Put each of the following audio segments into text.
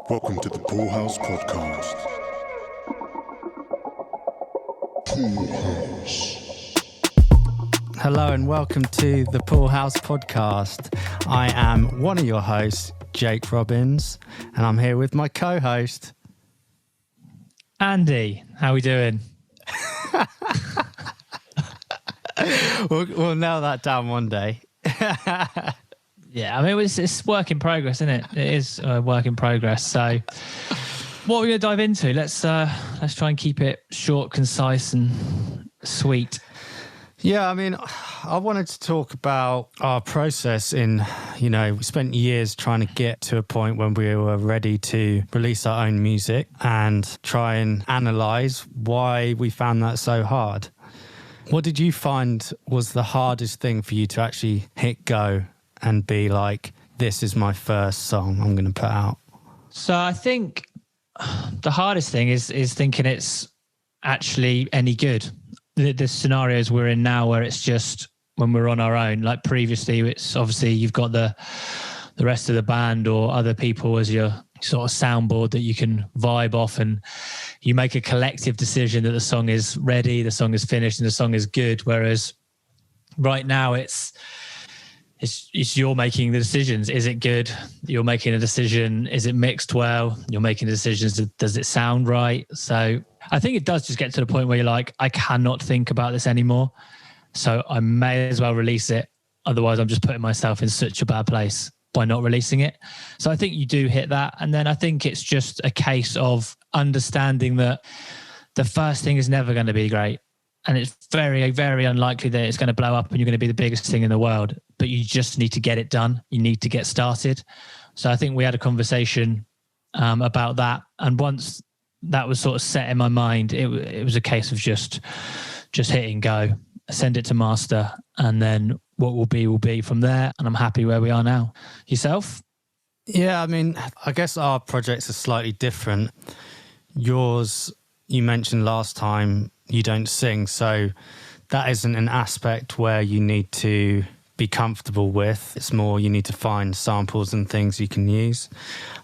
Welcome to the P00lhouse Podcast. P00lhouse. Hello and welcome to the P00lhouse Podcast. I am one of your hosts, Jake Robbins, and I'm here with my co-host, Andy. How are we doing? We'll nail that down one day. Yeah, I mean, it's work in progress, isn't it? It is a work in progress. So what are we going to dive into? Let's try and keep it short, concise and sweet. Yeah, I mean, I wanted to talk about our process in, we spent years trying to get to a point when we were ready to release our own music and try and analyse why we found that so hard. What did you find was the hardest thing for you to actually hit go and be like, this is my first song I'm going to put out? So I think the hardest thing is thinking it's actually any good. The scenarios we're in now where it's just when we're on our own, like previously, it's obviously you've got the rest of the band or other people as your sort of soundboard that you can vibe off, and you make a collective decision that the song is ready, the song is finished and the song is good. Whereas right now it's you're making the decisions. Is it good? You're making a decision. Is it mixed well? You're making decisions. Does it sound right? So I think it does just get to the point where you're like, I cannot think about this anymore. So I may as well release it. Otherwise, I'm just putting myself in such a bad place by not releasing it. So I think you do hit that. And then I think it's just a case of understanding that the first thing is never going to be great. And it's very, very unlikely that it's going to blow up and you're going to be the biggest thing in the world. But you just need to get it done. You need to get started. So I think we had a conversation about that. And once that was sort of set in my mind, it was a case of just hitting go, send it to master, and then what will be from there. And I'm happy where we are now. Yourself? Yeah, I mean, I guess our projects are slightly different. Yours, you mentioned last time, you don't sing. So that isn't an aspect where you need to be comfortable with. It's more you need to find samples and things you can use.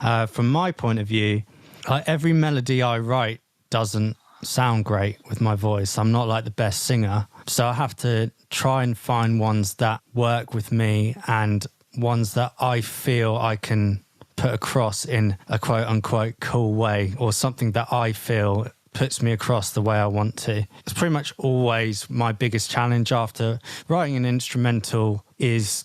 From my point of view, every melody I write doesn't sound great with my voice. I'm not like the best singer. So I have to try and find ones that work with me and ones that I feel I can put across in a quote unquote cool way, or something that I feel puts me across the way I want to. It's pretty much always my biggest challenge after writing an instrumental is,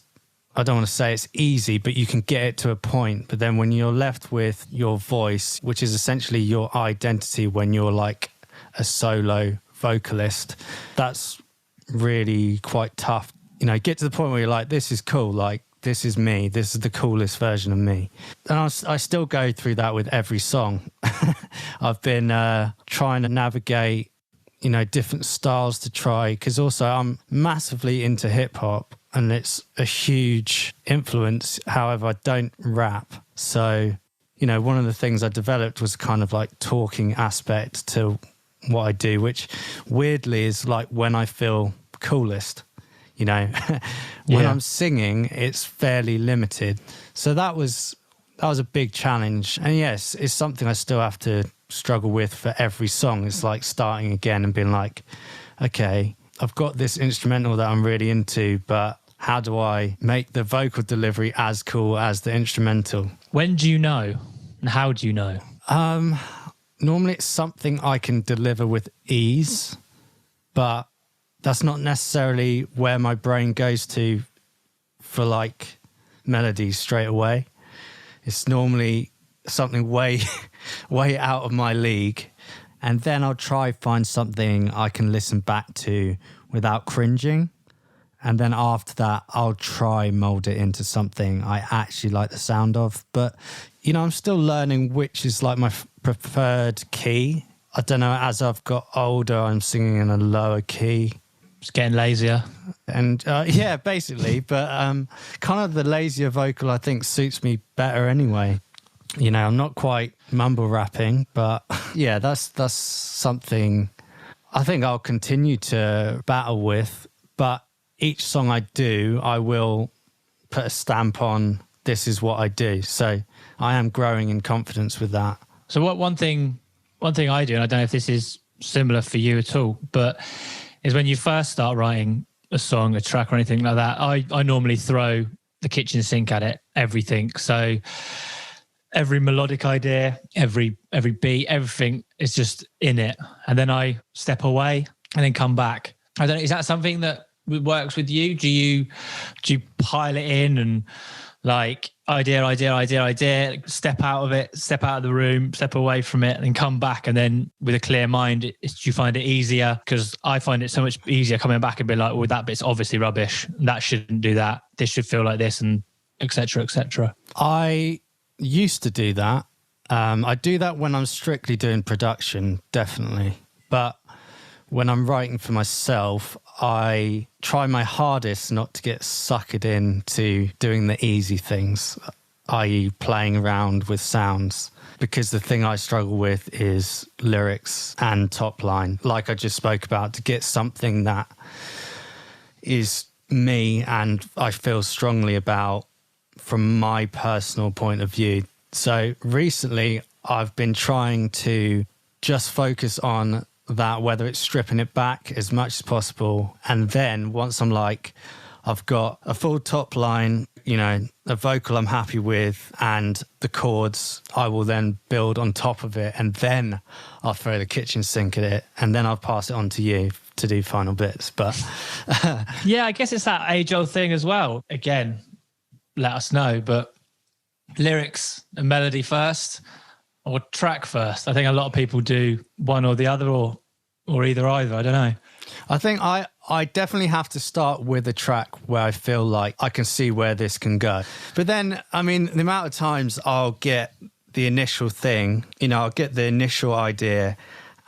I don't want to say it's easy, but you can get it to a point. But then when you're left with your voice, which is essentially your identity when you're like a solo vocalist, that's really quite tough. Get to the point where you're like, this is cool. Like, this is me. This is the coolest version of me. And I still go through that with every song. I've been trying to navigate, different styles to try, because also I'm massively into hip hop and it's a huge influence. However, I don't rap. So, one of the things I developed was kind of like talking aspect to what I do, which weirdly is like when I feel coolest. When I'm singing, it's fairly limited. So that was a big challenge. And yes, it's something I still have to struggle with for every song. It's like starting again and being like, okay, I've got this instrumental that I'm really into, but how do I make the vocal delivery as cool as the instrumental? When do you know? And how do you know? Normally it's something I can deliver with ease, but that's not necessarily where my brain goes to for like melodies straight away. It's normally something way out of my league. And then I'll try find something I can listen back to without cringing. And then after that, I'll try mold it into something I actually like the sound of. But, I'm still learning which is like my preferred key. I don't know, as I've got older, I'm singing in a lower key. Just getting lazier. And yeah, basically. But kind of the lazier vocal, I think, suits me better anyway. I'm not quite mumble rapping, but yeah, that's something I think I'll continue to battle with. But each song I do, I will put a stamp on this is what I do. So I am growing in confidence with that. So one thing I do, and I don't know if this is similar for you at all, but is when you first start writing a song, a track or anything like that, I normally throw the kitchen sink at it, everything. So every melodic idea, every beat, everything is just in it. And then I step away and then come back. I don't know, is that something that works with you? Do you pile it in and like idea, step out of it, step out of the room, step away from it and come back, and then with a clear mind, do you find it easier? Because I find it so much easier coming back and be like, well, that bit's obviously rubbish. That shouldn't do that. This should feel like this, and et cetera, et cetera. I used to do that. I do that when I'm strictly doing production, definitely. But when I'm writing for myself, I try my hardest not to get suckered into doing the easy things, i.e. playing around with sounds, because the thing I struggle with is lyrics and top line. Like I just spoke about, to get something that is me and I feel strongly about from my personal point of view. So recently I've been trying to just focus on that, whether it's stripping it back as much as possible. And then once I'm like, I've got a full top line, you know, a vocal I'm happy with and the chords, I will then build on top of it. And then I'll throw the kitchen sink at it. And then I'll pass it on to you to do final bits. But yeah, I guess it's that age-old thing as well. Again, let us know, but lyrics and melody first or track first? I think a lot of people do one or the other, or either. I don't know. I think I definitely have to start with a track where I feel like I can see where this can go. But then, I mean, the amount of times I'll get the initial thing, you know, I'll get the initial idea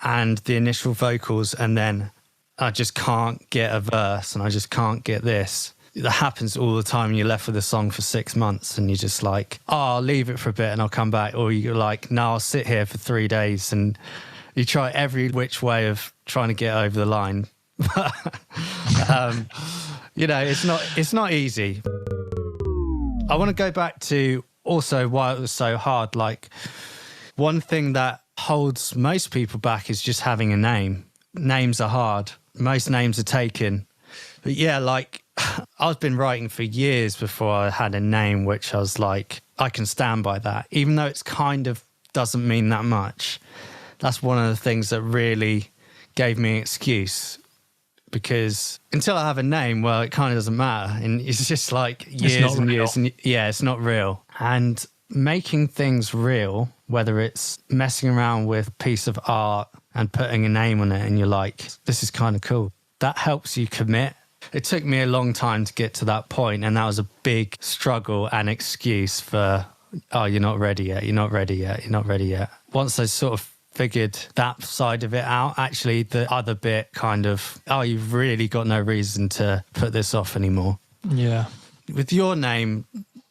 and the initial vocals, and then I just can't get a verse and I just can't get this. That happens all the time. You're left with a song for 6 months and you're just like, oh, I'll leave it for a bit and I'll come back. Or you're like, no, I'll sit here for 3 days, and you try every which way of trying to get over the line. You know, it's not easy. I want to go back to also why it was so hard. Like, one thing that holds most people back is just having a name. Names are hard. Most names are taken. But yeah, like, I've been writing for years before I had a name, which I was like, I can stand by that, even though it's kind of doesn't mean that much. That's one of the things that really gave me an excuse, because until I have a name, well, it kind of doesn't matter. And it's just like years and years. And yeah, it's not real. And making things real, whether it's messing around with a piece of art and putting a name on it and you're like, this is kind of cool, that helps you commit. It took me a long time to get to that point, and that was a big struggle and excuse for, oh, you're not ready yet, you're not ready yet, you're not ready yet. Once I sort of figured that side of it out, actually the other bit kind of, oh, you've really got no reason to put this off anymore. Yeah. With your name,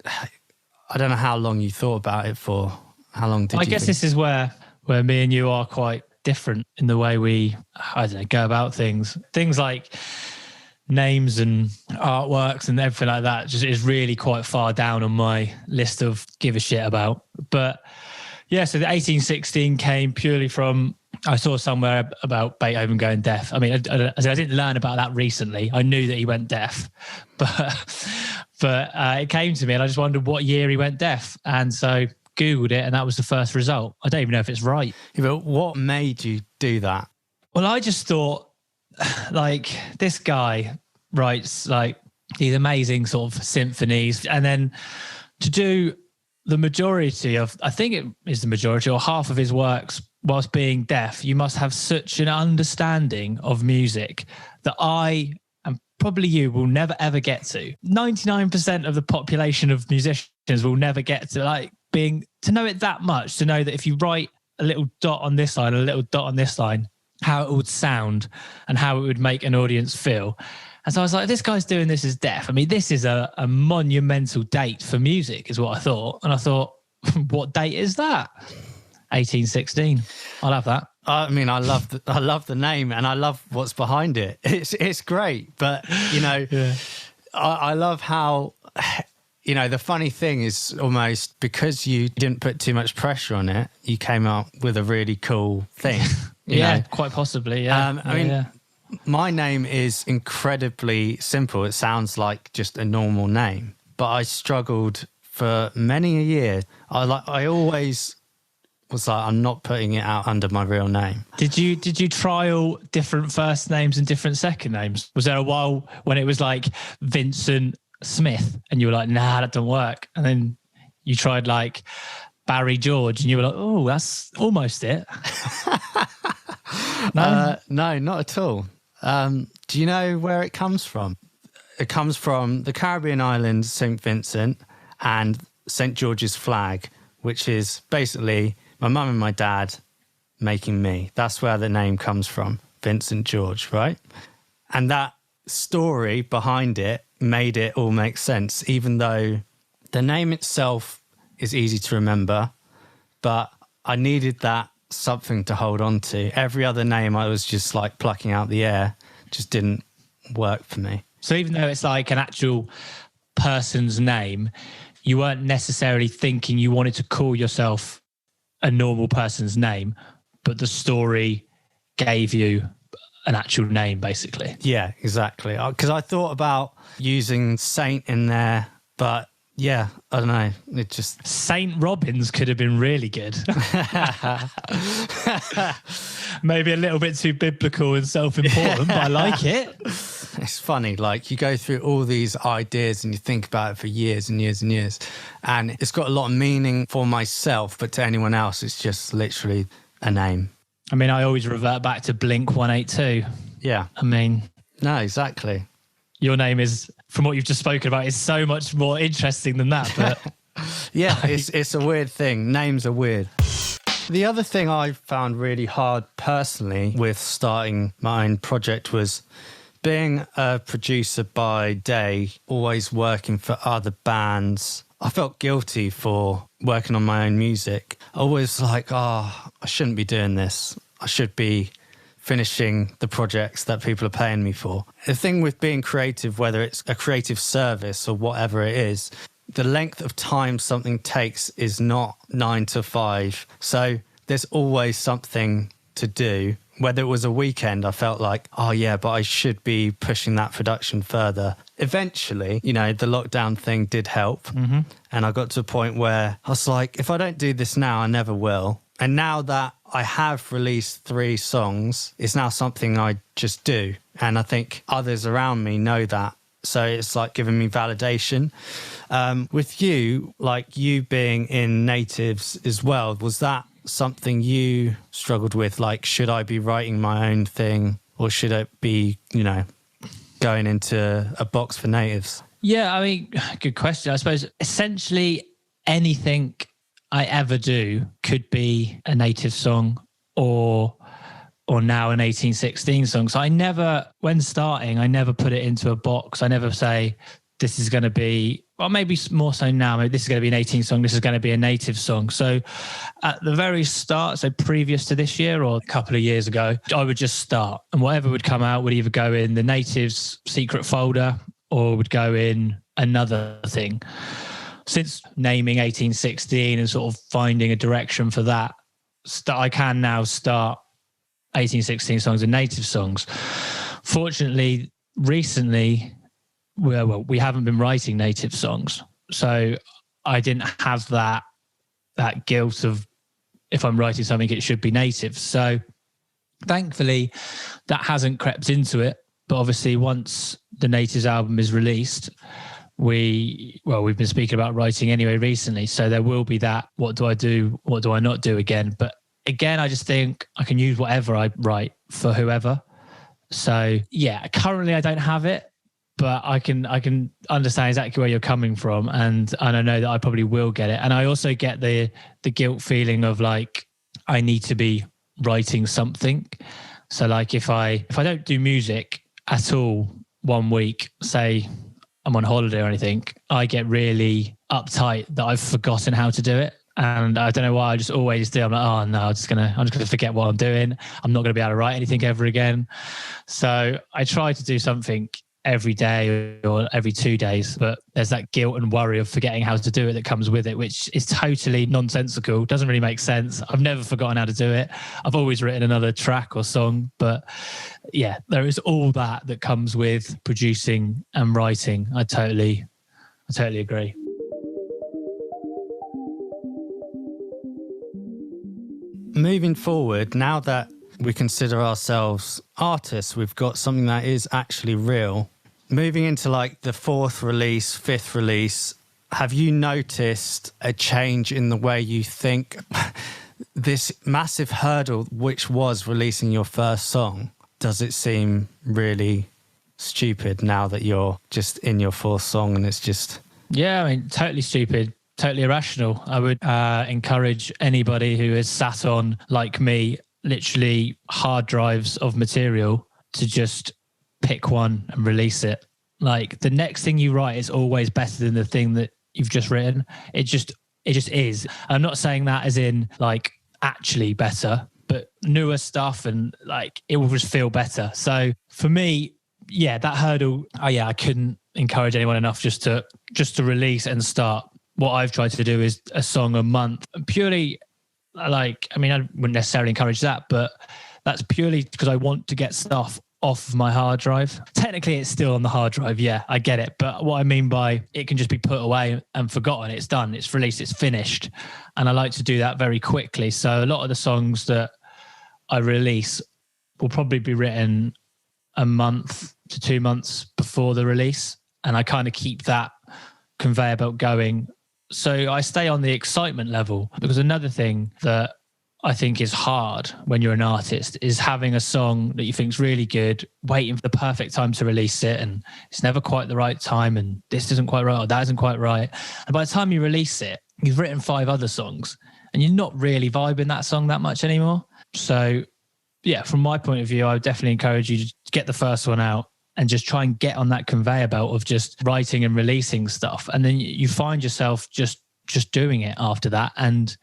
I don't know how long you thought about it for. How long did you guess think? This is where me and you are quite different in the way we, I don't know, go about things. Things like names and artworks and everything like that just is really quite far down on my list of give a shit about. But yeah, so the 1816 came purely from, I saw somewhere about Beethoven going deaf. I mean, I didn't learn about that recently. I knew that he went deaf, but it came to me and I just wondered what year he went deaf. And so Googled it and that was the first result. I don't even know if it's right. Yeah, but what made you do that? Well, I just thought, like, this guy writes like these amazing sort of symphonies, and then to do the majority of, I think it is the majority or half of his works whilst being deaf, you must have such an understanding of music that I and probably you will never ever get to. 99% of the population of musicians will never get to, like, being to know it that much, to know that if you write a little dot on this line, a little dot on this line, how it would sound and how it would make an audience feel. And so I was like, this guy's doing this as deaf. I mean, this is a monumental date for music is what I thought. And I thought, what date is that? 1816. I'll have that. I mean, I love the name and I love what's behind it. It's great. But, you know, yeah. I love how you know, the funny thing is almost because you didn't put too much pressure on it, you came up with a really cool thing. You know? Quite possibly. Yeah. I mean, my name is incredibly simple. It sounds like just a normal name, but I struggled for many a year. I always was like, I'm not putting it out under my real name. Did you trial different first names and different second names? Was there a while when it was like Vincent Smith and you were like, nah, that doesn't work? And then you tried like Barry George and you were like, oh, that's almost it. No, not at all. Do you know where it comes from? It comes from the Caribbean island, St. Vincent, and St. George's flag, which is basically my mum and my dad making me. That's where the name comes from, Vincent George, right? And that story behind it made it all make sense, even though the name itself is easy to remember, but I needed that something to hold on to. Every other name I was just like plucking out the air, just didn't work for me. So even though it's like an actual person's name, you weren't necessarily thinking you wanted to call yourself a normal person's name, but the story gave you an actual name, basically. Yeah, exactly. Because I thought about using Saint in there, but yeah, I don't know. It just... Saint Robbins could have been really good. Maybe a little bit too biblical and self-important, but I like it. It's funny, like you go through all these ideas and you think about it for years and years and years. And it's got a lot of meaning for myself, but to anyone else, it's just literally a name. I mean, I always revert back to Blink 182. Yeah. I mean... No, exactly. Your name is, from what you've just spoken about, is so much more interesting than that. But yeah, it's a weird thing. Names are weird. The other thing I found really hard personally with starting my own project was being a producer by day, always working for other bands. I felt guilty for working on my own music. Always like, I shouldn't be doing this. I should be finishing the projects that people are paying me for. The thing with being creative, whether it's a creative service or whatever it is, the length of time something takes is not 9 to 5. So there's always something to do. Whether it was a weekend, I felt like, oh yeah, but I should be pushing that production further. Eventually, you know, the lockdown thing did help. Mm-hmm. And I got to a point where I was like, if I don't do this now, I never will. And now that I have released 3 songs, it's now something I just do. And I think others around me know that. So it's like giving me validation. With you, like you being in natives as well, was that something you struggled with? Like, should I be writing my own thing or should it be, you know, going into a box for natives? Yeah, I mean, good question. I suppose essentially anything I ever do could be a native song or now an 1816 song. So I never, when starting, I never put it into a box. I never say, this is going to be, well, maybe more so now, maybe this is going to be an 18 song, this is going to be a native song. So at the very start, so previous to this year or a couple of years ago, I would just start and whatever would come out would either go in the natives secret folder or would go in another thing. Since naming 1816 and sort of finding a direction for that, I can now start 1816 songs and native songs. Fortunately, recently, we haven't been writing native songs. So I didn't have that guilt of if I'm writing something, it should be native. So thankfully, that hasn't crept into it. But obviously, once the Natives album is released, we've been speaking about writing anyway recently. So there will be that, what do I do? What do I not do again? But again, I just think I can use whatever I write for whoever. So yeah, currently I don't have it, but I can understand exactly where you're coming from. And I know that I probably will get it. And I also get the guilt feeling of like, I need to be writing something. So like if I don't do music at all one week, say I'm on holiday or anything, I get really uptight that I've forgotten how to do it. And I don't know why, I just always do. I'm like, oh no, I'm just gonna forget what I'm doing. I'm not gonna be able to write anything ever again. So I try to do something every day or every 2 days, but there's that guilt and worry of forgetting how to do it that comes with it, which is totally nonsensical. Doesn't really make sense. I've never forgotten how to do it. I've always written another track or song, but yeah, there is all that comes with producing and writing. I totally agree. Moving forward, now that we consider ourselves artists, we've got something that is actually real. Moving into like the fourth release, fifth release, have you noticed a change in the way you think? This massive hurdle, which was releasing your first song, does it seem really stupid now that you're just in your fourth song and it's just... Yeah, I mean, totally stupid. Totally irrational. I would encourage anybody who is sat on, like me, literally hard drives of material to just pick one and release it. Like the next thing you write is always better than the thing that you've just written. It just is. I'm not saying that as in like actually better, but newer stuff and like it will just feel better. So for me, yeah, that hurdle, I couldn't encourage anyone enough just to release and start. What I've tried to do is a song a month, purely like, I mean, I wouldn't necessarily encourage that, but that's purely because I want to get stuff off of my hard drive. Technically, it's still on the hard drive. Yeah, I get it. But what I mean by it can just be put away and forgotten. It's done. It's released. It's finished. And I like to do that very quickly. So a lot of the songs that I release will probably be written a month to 2 months before the release. And I kind of keep that conveyor belt going. So I stay on the excitement level, because another thing that I think is hard when you're an artist is having a song that you think is really good, waiting for the perfect time to release it, and it's never quite the right time, and this isn't quite right, or that isn't quite right. And by the time you release it, you've written 5 other songs and you're not really vibing that song that much anymore. So yeah, from my point of view, I would definitely encourage you to get the first one out and just try and get on that conveyor belt of just writing and releasing stuff. And then you find yourself just doing it after that. And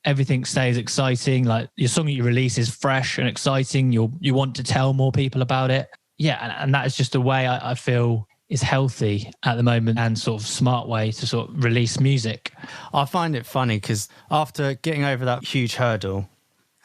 everything stays exciting. Like your song that you release is fresh and exciting. You want to tell more people about it. Yeah. And that is just a way I feel is healthy at the moment and sort of smart way to sort of release music. I find it funny because after getting over that huge hurdle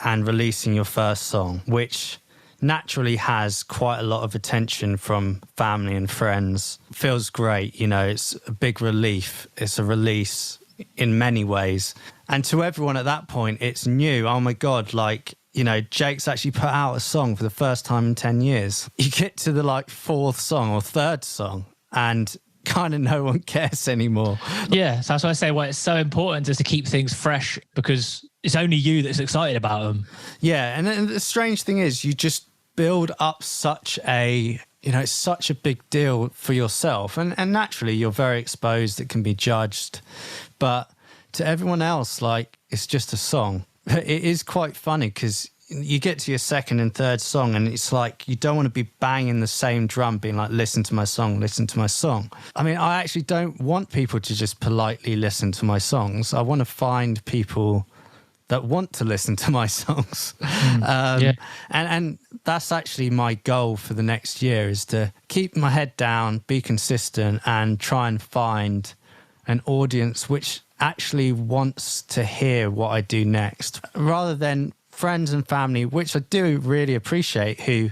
and releasing your first song, which naturally has quite a lot of attention from family and friends, feels great. You know, it's a big relief. It's a release in many ways. And to everyone at that point, it's new. Oh my God, like, you know, Jake's actually put out a song for the first time in 10 years. You get to the like 4th song or 3rd song and kind of no one cares anymore. Yeah, so that's why I say why it's so important just to keep things fresh, because it's only you that's excited about them. Yeah, and then the strange thing is you just build up such a, you know, it's such a big deal for yourself. And naturally you're very exposed, it can be judged. But to everyone else, like, it's just a song. It is quite funny because you get to your 2nd and 3rd song and it's like you don't want to be banging the same drum being like, listen to my song, listen to my song. I mean, I actually don't want people to just politely listen to my songs. I want to find people that want to listen to my songs. Yeah. And that's actually my goal for the next year, is to keep my head down, be consistent, and try and find an audience which actually wants to hear what I do next, rather than friends and family, which I do really appreciate, who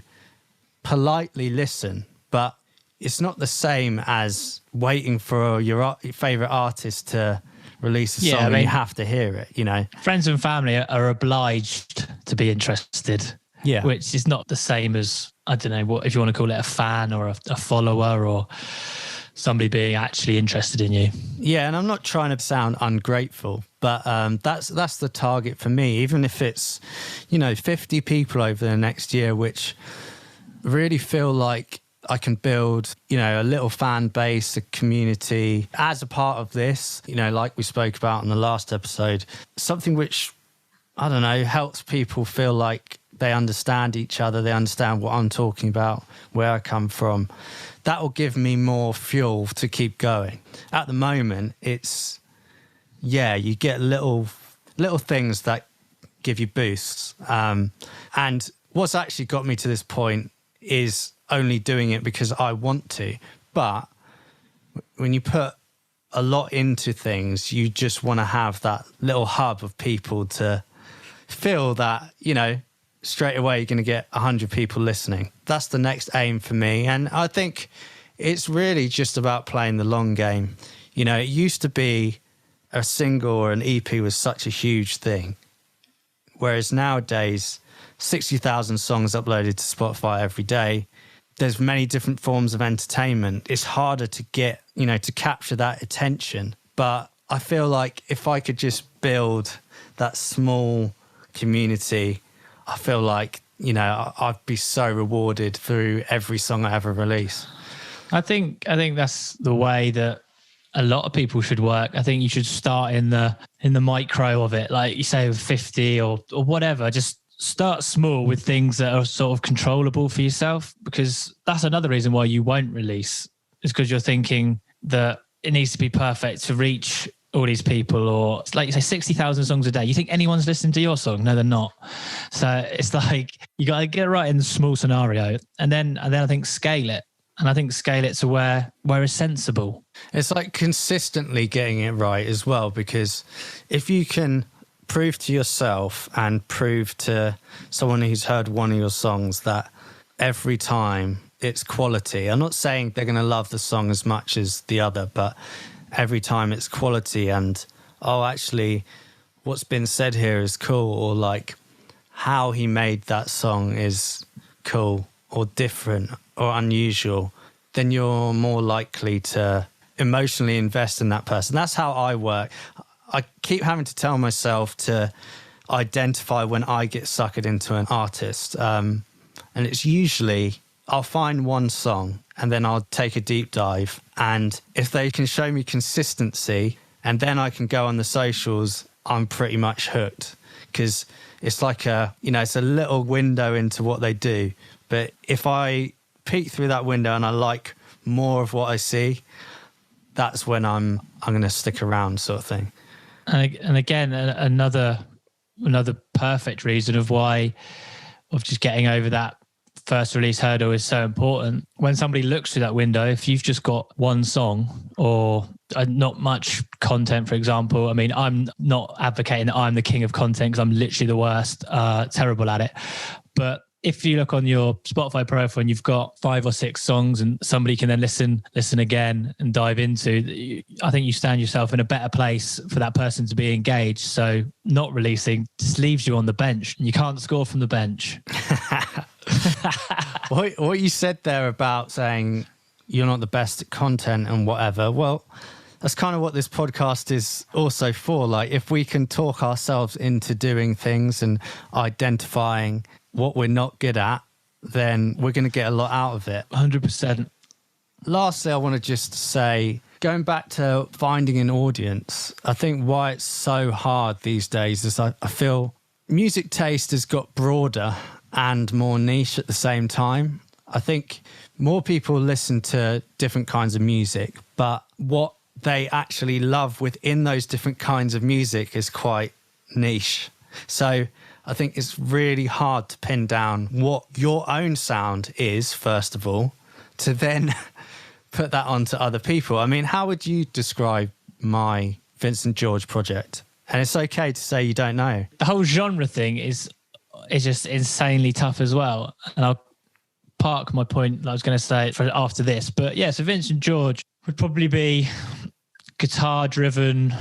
politely listen, but it's not the same as waiting for your favorite artist to release a song. I mean, you have to hear it, you know. Friends and family are obliged to be interested, which is not the same as, I don't know, what if you want to call it, a fan or a follower or somebody being actually interested in you. Yeah, and I'm not trying to sound ungrateful, but that's the target for me, even if it's, you know, 50 people over the next year, which really feel like I can build, you know, a little fan base, a community as a part of this, you know, like we spoke about in the last episode, something which, I don't know, helps people feel like they understand each other, they understand what I'm talking about, where I come from. That will give me more fuel to keep going. At the moment, it's, yeah, you get little things that give you boosts. And what's actually got me to this point is only doing it because I want to. But when you put a lot into things, you just want to have that little hub of people to feel that, you know, straight away you're going to get 100 people listening. That's the next aim for me. And I think it's really just about playing the long game. You know, it used to be a single or an EP was such a huge thing. Whereas nowadays, 60,000 songs uploaded to Spotify every day. There's many different forms of entertainment. It's harder to get, you know, to capture that attention. But I feel like if I could just build that small community, I feel like, you know, I'd be so rewarded through every song I ever release. I think that's the way that a lot of people should work. I think you should start in the micro of it, like you say, with 50 or whatever. Just start small with things that are sort of controllable for yourself, because that's another reason why you won't release, is because you're thinking that it needs to be perfect to reach all these people. Or like you say, 60,000 songs a day. You think anyone's listening to your song? No, they're not. So it's like you got to get right in the small scenario, and then I think scale it. And I think scale it to where it's sensible. It's like consistently getting it right as well, because if you can prove to yourself and prove to someone who's heard one of your songs that every time it's quality, I'm not saying they're going to love the song as much as the other, but every time it's quality and, oh, actually, what's been said here is cool, or like how he made that song is cool or different or unusual, then you're more likely to emotionally invest in that person. That's how I work. I keep having to tell myself to identify when I get suckered into an artist. And it's usually, I'll find one song and then I'll take a deep dive. And if they can show me consistency and then I can go on the socials, I'm pretty much hooked, because it's like it's a little window into what they do. But if I peek through that window and I like more of what I see, that's when I'm going to stick around, sort of thing. And again, another perfect reason of just getting over that first release hurdle is so important. When somebody looks through that window, if you've just got one song or not much content, for example, I mean, I'm not advocating that I'm the king of content, because I'm literally the worst, terrible at it. But if you look on your Spotify profile and you've got 5 or 6 songs and somebody can then listen again and dive into, I think you stand yourself in a better place for that person to be engaged. So not releasing just leaves you on the bench, and you can't score from the bench. What you said there about saying you're not the best at content and whatever, well, that's kind of what this podcast is also for. Like, if we can talk ourselves into doing things and identifying what we're not good at, then we're going to get a lot out of it. 100%. Lastly, I want to just say, going back to finding an audience, I think why it's so hard these days is I feel music taste has got broader and more niche at the same time. I think more people listen to different kinds of music, but what they actually love within those different kinds of music is quite niche. So I think it's really hard to pin down what your own sound is, first of all, to then put that onto other people. I mean, how would you describe my Vincent George project? And it's okay to say you don't know. The whole genre thing is just insanely tough as well. And I'll park my point that I was going to say for after this. But yeah, so Vincent George would probably be guitar-driven,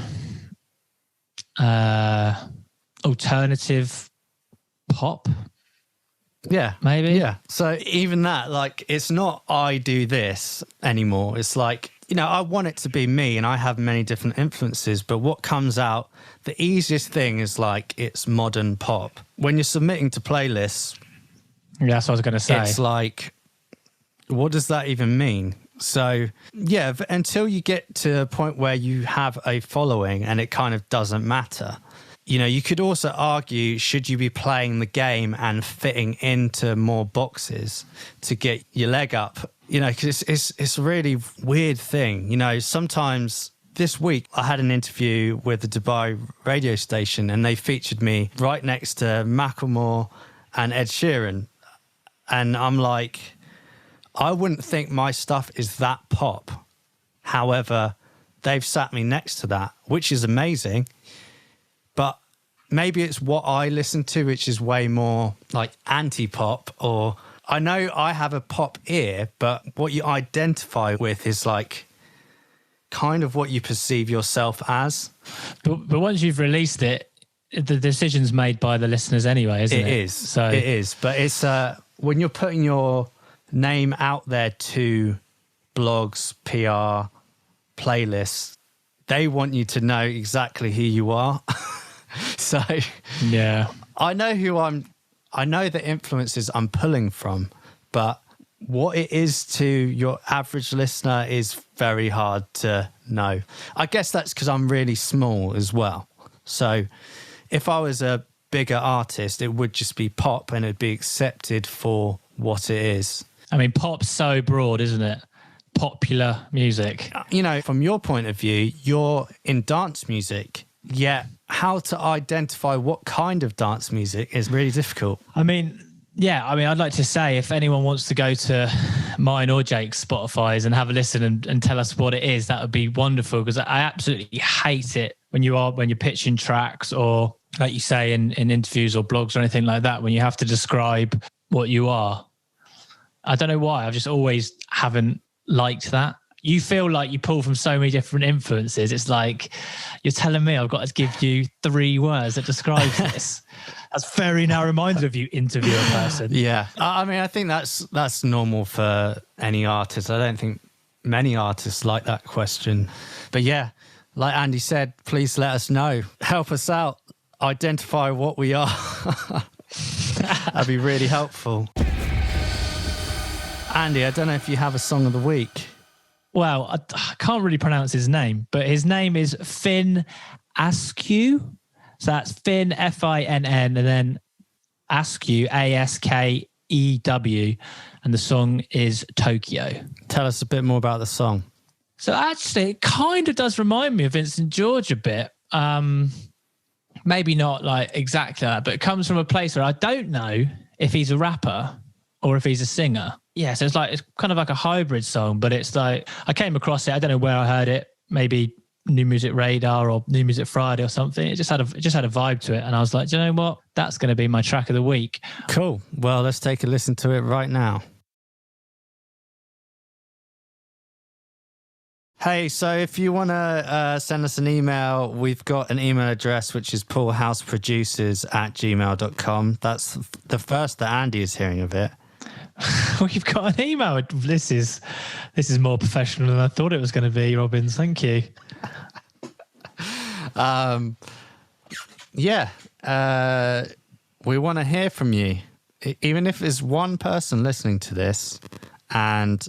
alternative pop. Yeah, maybe. Yeah. So even that, like, it's not I do this anymore. It's like, you know, I want it to be me, and I have many different influences, but what comes out, the easiest thing is like, it's modern pop. When you're submitting to playlists, yeah, that's what I was going to say. It's like, what does that even mean? So yeah, until you get to a point where you have a following and it kind of doesn't matter. You know, you could also argue, should you be playing the game and fitting into more boxes to get your leg up? You know, because it's a really weird thing. You know, sometimes this week I had an interview with the Dubai radio station and they featured me right next to Macklemore and Ed Sheeran. And I'm like, I wouldn't think my stuff is that pop. However, they've sat me next to that, which is amazing. But maybe it's what I listen to, which is way more like anti-pop. Or I know I have a pop ear, but what you identify with is like kind of what you perceive yourself as. But once you've released it, the decision's made by the listeners anyway, isn't it? It is. So it is. But it's when you're putting your name out there to blogs, PR, playlists, they want you to know exactly who you are. So yeah, I know the influences I'm pulling from, but what it is to your average listener is very hard to know. I guess that's because I'm really small as well. So if I was a bigger artist, it would just be pop and it'd be accepted for what it is. I mean, pop's so broad, isn't it? Popular music. You know, from your point of view, you're in dance music, yet how to identify what kind of dance music is really difficult. I mean, I'd like to say if anyone wants to go to mine or Jake's Spotify's and have a listen and tell us what it is, that would be wonderful, because I absolutely hate it when you're pitching tracks, or like you say in interviews or blogs or anything like that, when you have to describe what you are. I don't know why. I've just always haven't liked that. You feel like you pull from so many different influences. It's like you're telling me I've got to give you 3 words that describe this. That's very narrow-minded of you, interviewer person. Yeah. I mean, I think that's normal for any artist. I don't think many artists like that question. But yeah, like Andy said, please let us know. Help us out. Identify what we are. That'd be really helpful. Andy, I don't know if you have a song of the week. Well, I can't really pronounce his name, but his name is Finn Askew. So that's Finn, Finn, and then Askew, Askew. And the song is Tokyo. Tell us a bit more about the song. So actually, it kind of does remind me of Vincent George a bit. Maybe not like exactly that, but it comes from a place where I don't know if he's a rapper or if he's a singer. Yeah, so it's kind of like a hybrid song, but it's like, I came across it. I don't know where I heard it. Maybe New Music Radar or New Music Friday or something. It just had a vibe to it. And I was like, do you know what? That's going to be my track of the week. Cool. Well, let's take a listen to it right now. Hey, so if you want to send us an email, we've got an email address, which is poolhouseproducers@gmail.com. That's the first that Andy is hearing of it. We've got an email. This is more professional than I thought it was going to be, Robbins. Thank you. We want to hear from you. Even if there's one person listening to this and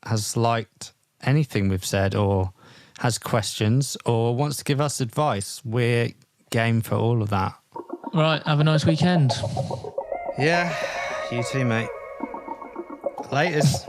has liked anything we've said or has questions or wants to give us advice, we're game for all of that. Right, have a nice weekend. Yeah, you too, mate. Latest.